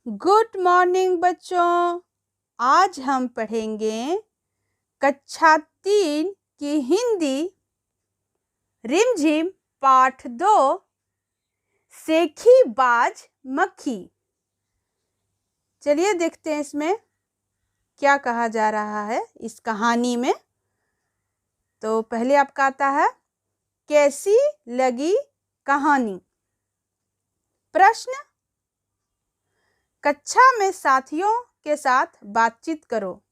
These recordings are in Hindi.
गुड मॉर्निंग बच्चों। आज हम पढ़ेंगे कक्षा 3 की हिंदी रिमझिम पाठ 2 सेखी बाज मक्खी। चलिए देखते हैं इसमें क्या कहा जा रहा है इस कहानी में। तो पहले आपका आता है कैसी लगी कहानी। प्रश्न, कक्षा में साथियों के साथ बातचीत करो।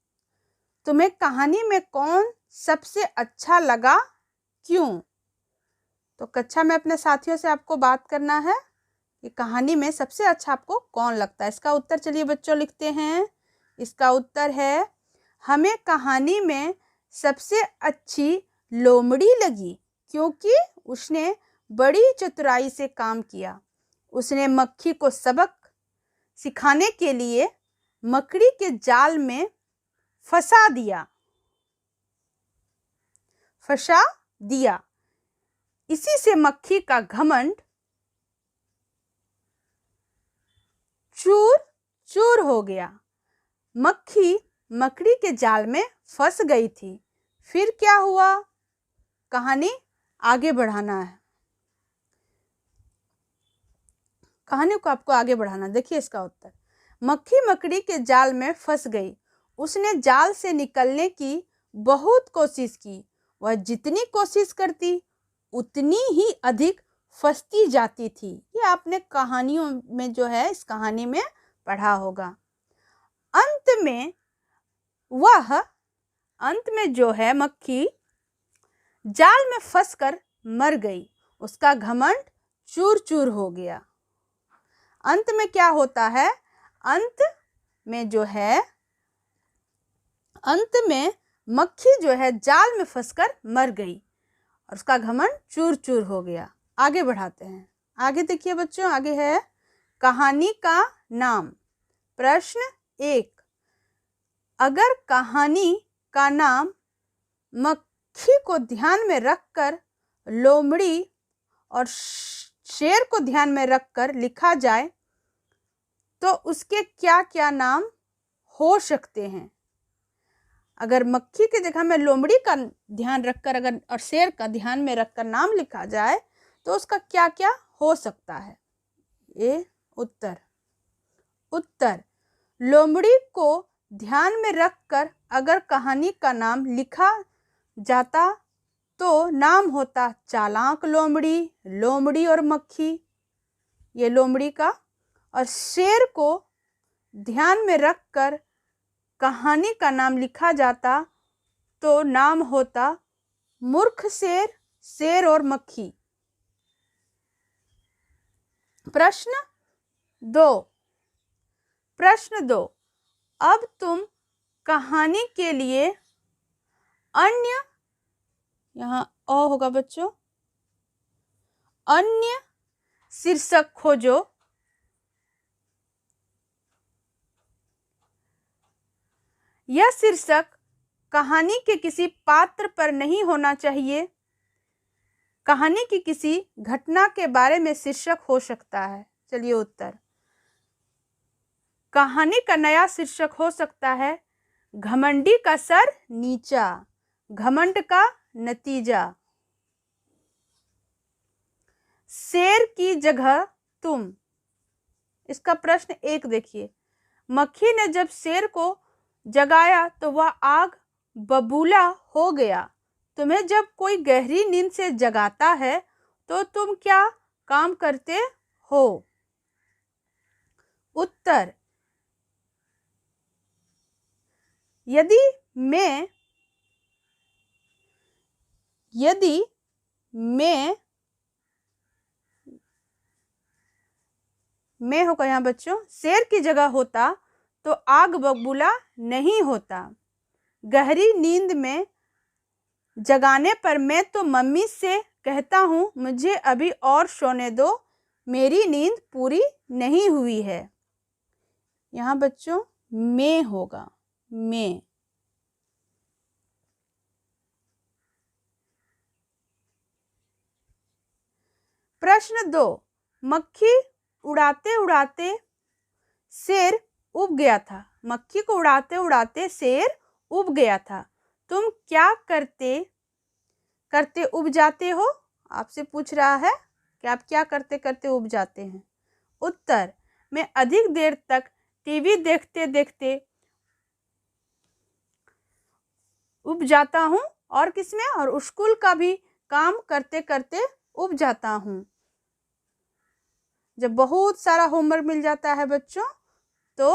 तुम्हें कहानी में कौन सबसे अच्छा लगा, क्यों? तो कक्षा में अपने साथियों से आपको बात करना है कि कहानी में सबसे अच्छा आपको कौन लगता है। इसका उत्तर चलिए बच्चों लिखते हैं। इसका उत्तर है, हमें कहानी में सबसे अच्छी लोमड़ी लगी क्योंकि उसने बड़ी चतुराई से काम किया। उसने मक्खी को सबक सिखाने के लिए मकड़ी के जाल में फंसा दिया। इसी से मक्खी का घमंड चूर चूर हो गया। मक्खी मकड़ी के जाल में फंस गई थी। फिर क्या हुआ? कहानी आगे बढ़ाना है। कहानी को आपको आगे बढ़ाना। देखिए इसका उत्तर, मक्खी मकड़ी के जाल में फंस गई। उसने जाल से निकलने की बहुत कोशिश की। वह जितनी कोशिश करती उतनी ही अधिक फंसती जाती थी। ये आपने कहानियों में जो है इस कहानी में पढ़ा होगा। अंत में जो है मक्खी जाल में फंसकर मर गई। उसका घमंड चूर चूर हो गया। अंत में क्या होता है? अंत में मक्खी जो है जाल में फंसकर मर गई और उसका घमंड चूर चूर हो गया। आगे बढ़ाते हैं। आगे देखिए बच्चों, आगे है कहानी का नाम। प्रश्न 1, अगर कहानी का नाम मक्खी को ध्यान में रखकर, लोमड़ी और शेर को ध्यान में रखकर लिखा जाए तो उसके क्या क्या नाम हो सकते हैं? अगर मक्खी की जगह में लोमड़ी का ध्यान रखकर अगर और शेर का ध्यान में रखकर नाम लिखा जाए तो उसका क्या क्या हो सकता है? ये उत्तर लोमड़ी को ध्यान में रखकर अगर कहानी का नाम लिखा जाता तो नाम होता चालाक लोमड़ी, लोमड़ी और मक्खी, ये लोमड़ी का। और शेर को ध्यान में रखकर कहानी का नाम लिखा जाता तो नाम होता मूर्ख शेर, शेर और मक्खी। प्रश्न 2, अब तुम कहानी के लिए अन्य, यहाँ अ होगा बच्चों, अन्य शीर्षक खोजो। यह शीर्षक कहानी के किसी पात्र पर नहीं होना चाहिए। कहानी की किसी घटना के बारे में शीर्षक हो सकता है। चलिए उत्तर, कहानी का नया शीर्षक हो सकता है घमंडी का सर नीचा, घमंड का नतीजा। शेर की जगह तुम। इसका प्रश्न 1 देखिए, मक्खी ने जब शेर को जगाया तो वह आग बबूला हो गया। तुम्हें जब कोई गहरी नींद से जगाता है तो तुम क्या काम करते हो? उत्तर, यदि मैं होगा यहाँ बच्चों, शेर की जगह होता तो आग बबूला नहीं होता। गहरी नींद में जगाने पर मैं तो मम्मी से कहता हूँ मुझे अभी और सोने दो, मेरी नींद पूरी नहीं हुई है। यहाँ बच्चों मैं होगा, मैं। प्रश्न 2, मक्खी उड़ाते उड़ाते शेर उब गया था। मक्खी को उड़ाते उड़ाते शेर उब गया था। तुम क्या करते करते उब जाते हो? आपसे पूछ रहा है कि आप क्या करते करते उब जाते हैं। उत्तर, मैं अधिक देर तक टीवी देखते देखते उब जाता हूँ। और किसमें? और स्कूल का भी काम करते करते उब जाता हूँ। जब बहुत सारा होमवर्क मिल जाता है बच्चों तो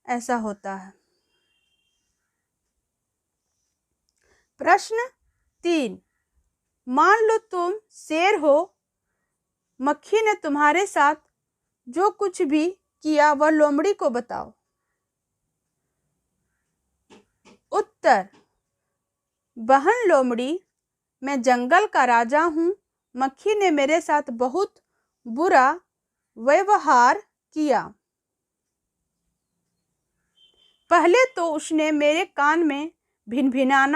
ऐसा होता है। प्रश्न 3, मान लो तुम शेर हो। मक्खी ने तुम्हारे साथ जो कुछ भी किया वह लोमड़ी को बताओ। उत्तर, बहन लोमड़ी, मैं जंगल का राजा हूँ। मक्खी ने मेरे साथ बहुत बुरा व्यवहार किया। पहले तो उसने मेरे कान में भिनभिना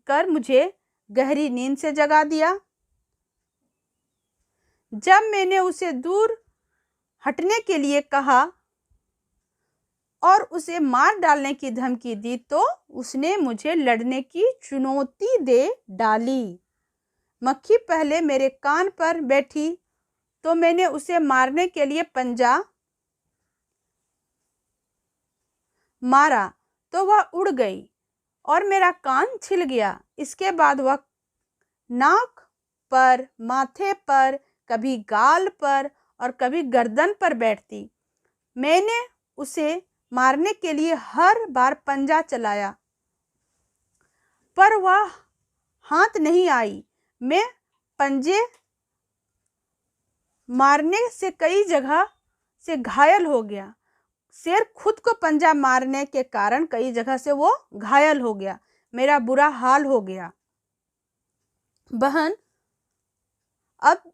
कर मुझे गहरी नींद से जगा दिया। जब मैंने उसे दूर हटने के लिए कहा और उसे मार डालने की धमकी दी तो उसने मुझे लड़ने की चुनौती दे डाली। मक्खी पहले मेरे कान पर बैठी तो मैंने उसे मारने के लिए पंजा मारा तो वह उड़ गई और मेरा कान छिल गया। इसके बाद वह नाक पर, माथे पर, कभी गाल पर और कभी गर्दन पर बैठती। मैंने उसे मारने के लिए हर बार पंजा चलाया पर वह हाथ नहीं आई। मैं पंजे मारने से कई जगह से घायल हो गया। शेर खुद को पंजा मारने के कारण कई जगह से वो घायल हो गया। मेरा बुरा हाल हो गया। बहन, अब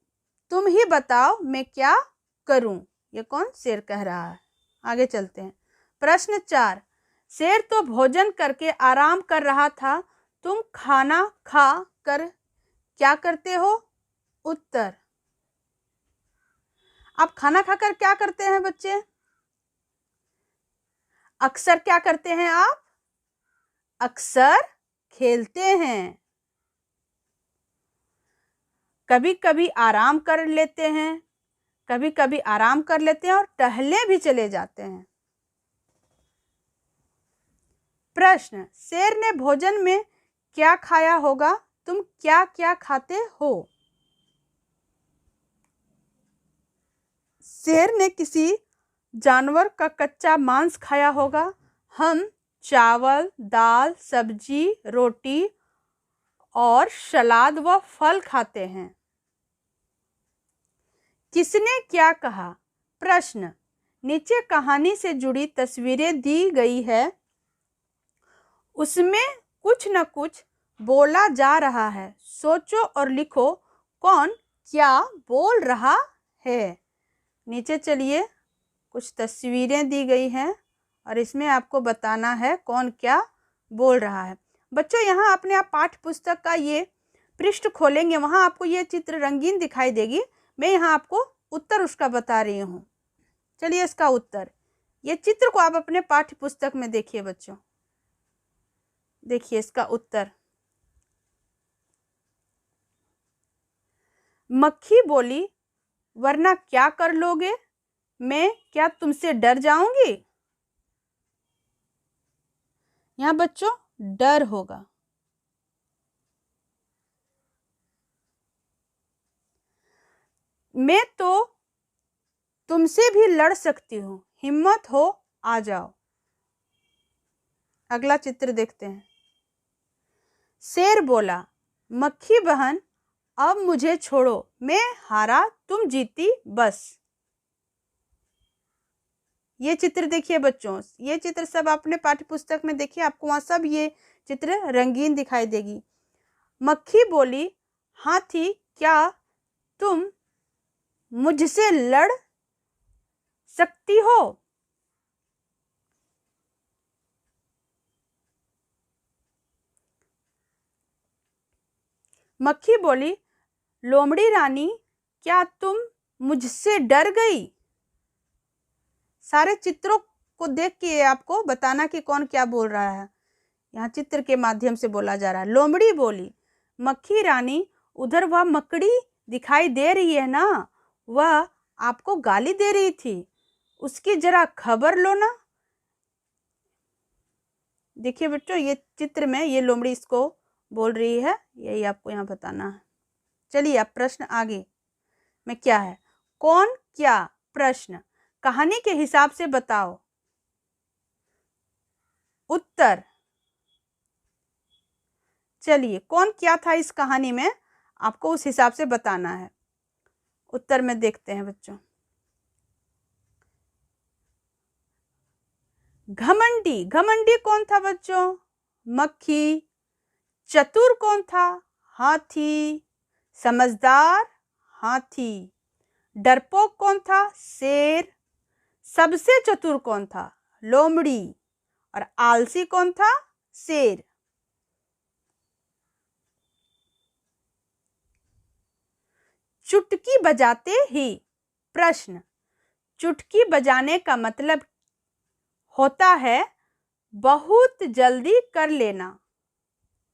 तुम ही बताओ मैं क्या करूं? ये कौन? शेर कह रहा है। आगे चलते हैं। प्रश्न 4, शेर तो भोजन करके आराम कर रहा था। तुम खाना खा कर क्या करते हो? उत्तर, आप खाना खाकर क्या करते हैं बच्चे? अक्सर क्या करते हैं आप? अक्सर खेलते हैं। कभी कभी आराम कर लेते हैं, कभी कभी आराम कर लेते हैं और टहलने भी चले जाते हैं। प्रश्न, शेर ने भोजन में क्या खाया होगा? तुम क्या क्या खाते हो? शेर ने किसी जानवर का कच्चा मांस खाया होगा। हम चावल, दाल, सब्जी, रोटी और सलाद व फल खाते हैं। किसने क्या कहा? प्रश्न, नीचे कहानी से जुड़ी तस्वीरें दी गई है। उसमें कुछ न कुछ बोला जा रहा है। सोचो और लिखो कौन क्या बोल रहा है। नीचे चलिए, कुछ तस्वीरें दी गई हैं और इसमें आपको बताना है कौन क्या बोल रहा है। बच्चों, यहाँ अपने आप पाठ्य पुस्तक का ये पृष्ठ खोलेंगे, वहाँ आपको ये चित्र रंगीन दिखाई देगी। मैं यहाँ आपको उत्तर उसका बता रही हूँ। चलिए इसका उत्तर, ये चित्र को आप अपने पाठ्य पुस्तक में देखिए बच्चों। देखिए इसका उत्तर। मक्खी बोली, वरना क्या कर लोगे? मैं क्या तुमसे डर जाऊंगी? यहाँ बच्चों डर होगा। मैं तो तुमसे भी लड़ सकती हूँ, हिम्मत हो आ जाओ। अगला चित्र देखते हैं। शेर बोला, मक्खी बहन अब मुझे छोड़ो, मैं हारा तुम जीती बस। ये चित्र देखिए बच्चों, ये चित्र सब अपने पाठ्य पुस्तक में देखिए, आपको वहां सब ये चित्र रंगीन दिखाई देगी। मक्खी बोली, हाथी क्या तुम मुझसे लड़ सकती हो? मक्खी बोली, लोमड़ी रानी क्या तुम मुझसे डर गई। सारे चित्रों को देख के आपको बताना कि कौन क्या बोल रहा है। यहाँ चित्र के माध्यम से बोला जा रहा है। लोमड़ी बोली, मक्खी रानी, उधर वह मकड़ी दिखाई दे रही है ना, वह आपको गाली दे रही थी, उसकी जरा खबर लो ना। देखिए बच्चों, ये चित्र में ये लोमड़ी इसको बोल रही है, यही आपको यहाँ बताना है। चलिए अब प्रश्न आगे में क्या है, कौन क्या प्रश्न कहानी के हिसाब से बताओ। उत्तर, चलिए कौन क्या था इस कहानी में, आपको उस हिसाब से बताना है। उत्तर में देखते हैं बच्चों। घमंडी, घमंडी कौन था बच्चों? मक्खी। चतुर कौन था? हाथी। समझदार? हाथी। डरपोक कौन था? शेर। सबसे चतुर कौन था? लोमड़ी। और आलसी कौन था? शेर। चुटकी बजाते ही, प्रश्न, चुटकी बजाने का मतलब होता है बहुत जल्दी कर लेना।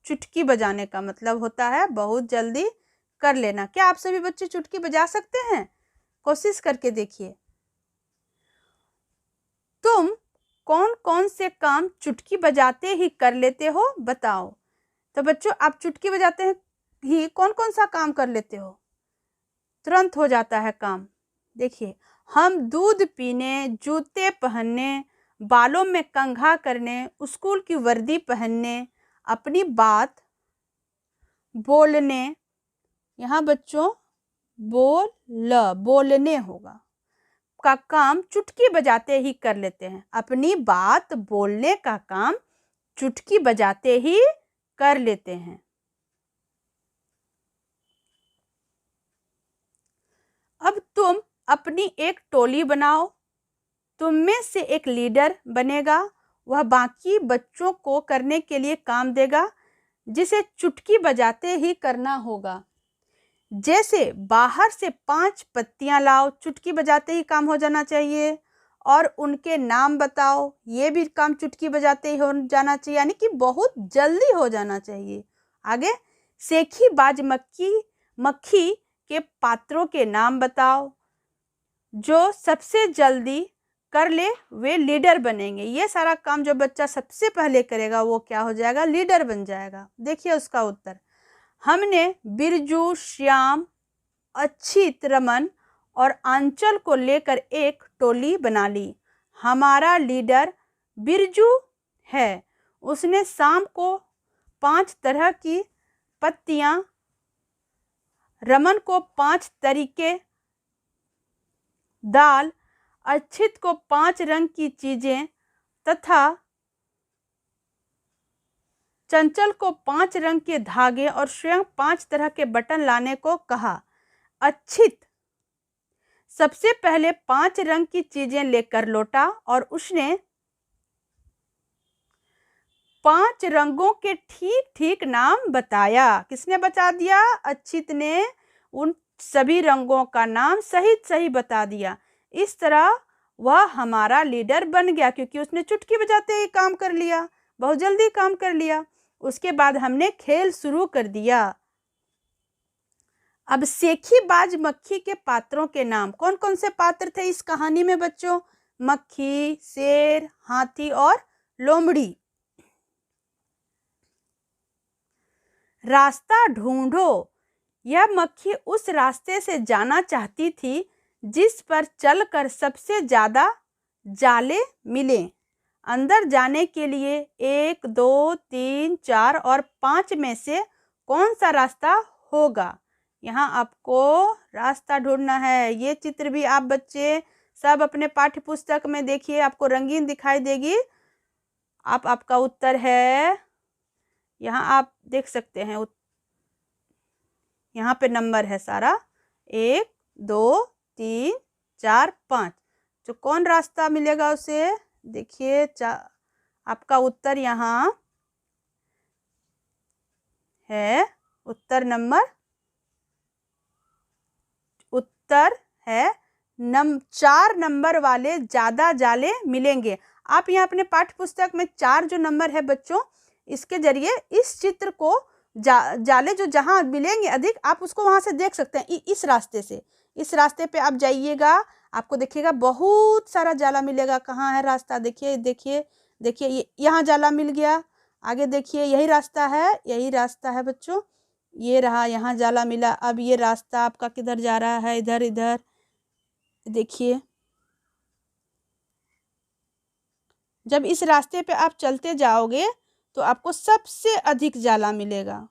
चुटकी बजाने का मतलब होता है बहुत जल्दी कर लेना। क्या आप सभी बच्चे चुटकी बजा सकते हैं? कोशिश करके देखिए। तुम कौन कौन से काम चुटकी बजाते ही कर लेते हो, बताओ। तो बच्चों, आप चुटकी बजाते हैं ही कौन कौन सा काम कर लेते हो? तुरंत हो जाता है काम। देखिए, हम दूध पीने, जूते पहनने, बालों में कंघा करने, स्कूल की वर्दी पहनने, अपनी बात बोलने, यहाँ बच्चों बोलने होगा, का काम चुटकी बजाते ही कर लेते हैं। अपनी बात बोलने का काम चुटकी बजाते ही कर लेते हैं। अब तुम अपनी एक टोली बनाओ। तुम में से एक लीडर बनेगा। वह बाकी बच्चों को करने के लिए काम देगा जिसे चुटकी बजाते ही करना होगा। जैसे बाहर से 5 पत्तियां लाओ, चुटकी बजाते ही काम हो जाना चाहिए। और उनके नाम बताओ, ये भी काम चुटकी बजाते ही हो जाना चाहिए, यानी कि बहुत जल्दी हो जाना चाहिए। आगे, सेखी बाज मक्खी के पात्रों के नाम बताओ। जो सबसे जल्दी कर ले वे लीडर बनेंगे। ये सारा काम जो बच्चा सबसे पहले करेगा वो क्या हो जाएगा? लीडर बन जाएगा। देखिए उसका उत्तर, हमने बिरजू, श्याम, अच्युत, रमन और आंचल को लेकर एक टोली बना ली। हमारा लीडर बिरजू है। उसने शाम को 5 तरह की पत्तियां, रमन को 5 तरीके दाल, अच्युत को 5 रंग की चीजें तथा चंचल को 5 रंग के धागे और स्वयं 5 तरह के बटन लाने को कहा। अच्युत सबसे पहले 5 रंग की चीजें लेकर लौटा और उसने 5 रंगों के ठीक ठीक नाम बताया। किसने बता दिया? अच्युत ने उन सभी रंगों का नाम सही सही बता दिया। इस तरह वह हमारा लीडर बन गया, क्योंकि उसने चुटकी बजाते ही काम कर लिया, बहुत जल्दी काम कर लिया। उसके बाद हमने खेल शुरू कर दिया। अब सेखी बाज मक्खी के पात्रों के नाम, कौन कौन से पात्र थे इस कहानी में बच्चों? मक्खी, शेर, हाथी और लोमड़ी। रास्ता ढूंढो। यह मक्खी उस रास्ते से जाना चाहती थी जिस पर चलकर सबसे ज्यादा जाले मिले। अंदर जाने के लिए 1, 2, 3, 4 और 5 में से कौन सा रास्ता होगा? यहाँ आपको रास्ता ढूंढना है। ये चित्र भी आप बच्चे सब अपने पाठ्य पुस्तक में देखिए, आपको रंगीन दिखाई देगी। आपका उत्तर है, यहाँ आप देख सकते हैं, यहाँ पे नंबर है सारा 1, 2, 3, 4, 5। जो कौन रास्ता मिलेगा उसे देखिए। आपका उत्तर यहाँ है, उत्तर है 4 नंबर वाले ज़्यादा जाले मिलेंगे। आप यहाँ अपने पाठ्य पुस्तक में 4 जो नंबर है बच्चों, इसके जरिए इस चित्र को जाले जो जहाँ मिलेंगे अधिक, आप उसको वहाँ से देख सकते हैं। इस रास्ते से, इस रास्ते पे आप जाइएगा, आपको देखिएगा बहुत सारा जाला मिलेगा। कहाँ है रास्ता? देखिए देखिए देखिए, यहाँ जाला मिल गया। आगे देखिए, यही रास्ता है, यही रास्ता है बच्चों, ये रहा, यहाँ जाला मिला। अब ये रास्ता आपका किधर जा रहा है? इधर इधर देखिए। जब इस रास्ते पे आप चलते जाओगे तो आपको सबसे अधिक जाला मिलेगा।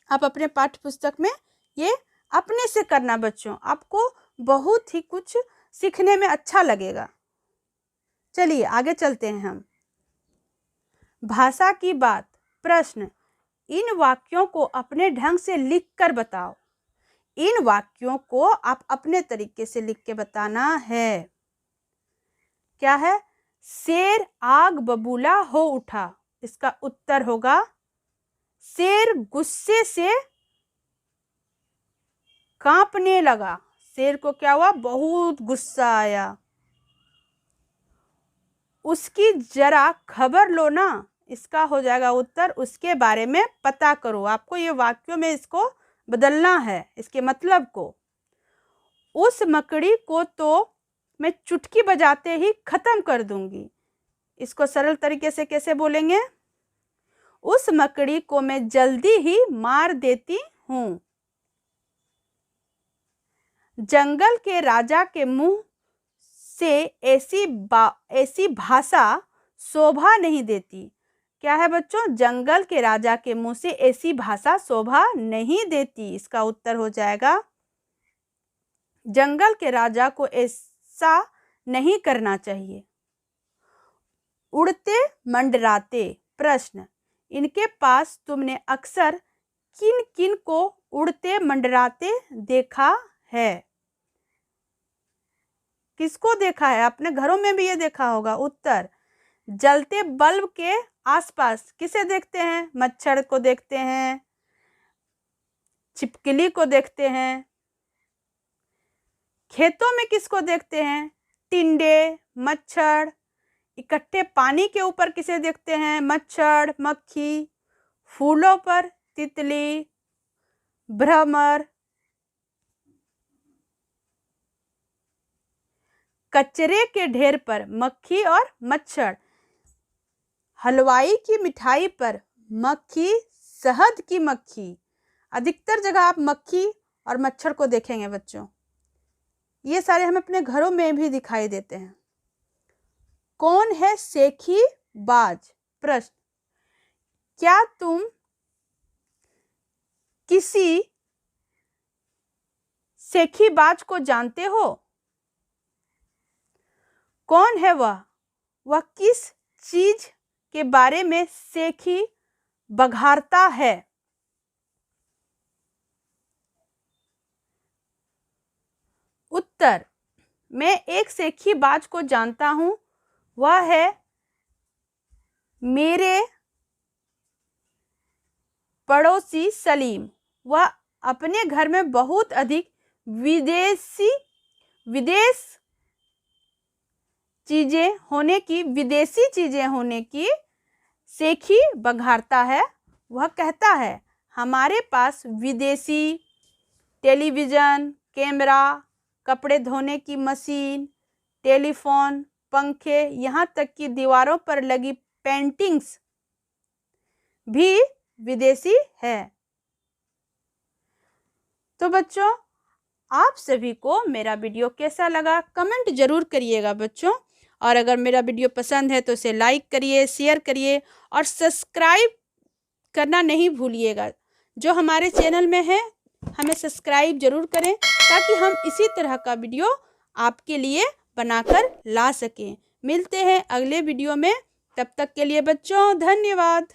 आप अपने पाठ्य पुस्तक में ये अपने से करना बच्चों, आपको बहुत ही कुछ सीखने में अच्छा लगेगा। चलिए आगे चलते हैं हम। भाषा की बात। प्रश्न, इन वाक्यों को अपने ढंग से लिख कर बताओ। इन वाक्यों को आप अपने तरीके से लिख के बताना है। क्या है? शेर आग बबूला हो उठा। इसका उत्तर होगा शेर गुस्से से कांपने लगा। शेर को क्या हुआ? बहुत गुस्सा आया। उसकी जरा खबर लो ना। इसका हो जाएगा उत्तर उसके बारे में पता करो। आपको ये वाक्यों में इसको बदलना है, इसके मतलब को। उस मकड़ी को तो मैं चुटकी बजाते ही खत्म कर दूंगी। इसको सरल तरीके से कैसे बोलेंगे? उस मकड़ी को मैं जल्दी ही मार देती हूँ। जंगल के राजा के मुंह से ऐसी भाषा शोभा नहीं देती। क्या है बच्चों? जंगल के राजा के मुंह से ऐसी भाषा शोभा नहीं देती। इसका उत्तर हो जाएगा जंगल के राजा को ऐसा नहीं करना चाहिए। उड़ते मंडराते। प्रश्न, इनके पास तुमने अक्सर किन किन को उड़ते मंडराते देखा है? किसको देखा है? अपने घरों में भी ये देखा होगा। उत्तर, जलते बल्ब के आसपास किसे देखते हैं? मच्छर को देखते हैं, छिपकली को देखते हैं। खेतों में किसको देखते हैं? टिंडे, मच्छर। इकट्ठे पानी के ऊपर किसे देखते हैं? मच्छर, मक्खी। फूलों पर तितली, भ्रमर। कचरे के ढेर पर मक्खी और मच्छर। हलवाई की मिठाई पर मक्खी, शहद की मक्खी। अधिकतर जगह आप मक्खी और मच्छर को देखेंगे बच्चों। ये सारे हमें अपने घरों में भी दिखाई देते हैं। कौन है सेखी बाज? प्रश्न, क्या तुम किसी सेखी बाज को जानते हो? कौन है वह? वह किस चीज के बारे में सेखी बघारता है? उत्तर, मैं एक सेखी बाज को जानता हूं, वह है मेरे पड़ोसी सलीम। वह अपने घर में बहुत अधिक विदेशी चीजें होने की सेखी बघारता है। वह कहता है, हमारे पास विदेशी टेलीविज़न, कैमरा, कपड़े धोने की मशीन, टेलीफोन, पंखे, यहाँ तक कि दीवारों पर लगी पेंटिंग्स भी विदेशी है। तो बच्चों, आप सभी को मेरा वीडियो कैसा लगा कमेंट जरूर करिएगा बच्चों। और अगर मेरा वीडियो पसंद है तो इसे लाइक करिए, शेयर करिए और सब्सक्राइब करना नहीं भूलिएगा। जो हमारे चैनल में है हमें सब्सक्राइब जरूर करें ताकि हम इसी तरह का वीडियो आपके लिए बनाकर ला सकें। मिलते हैं अगले वीडियो में, तब तक के लिए बच्चों धन्यवाद।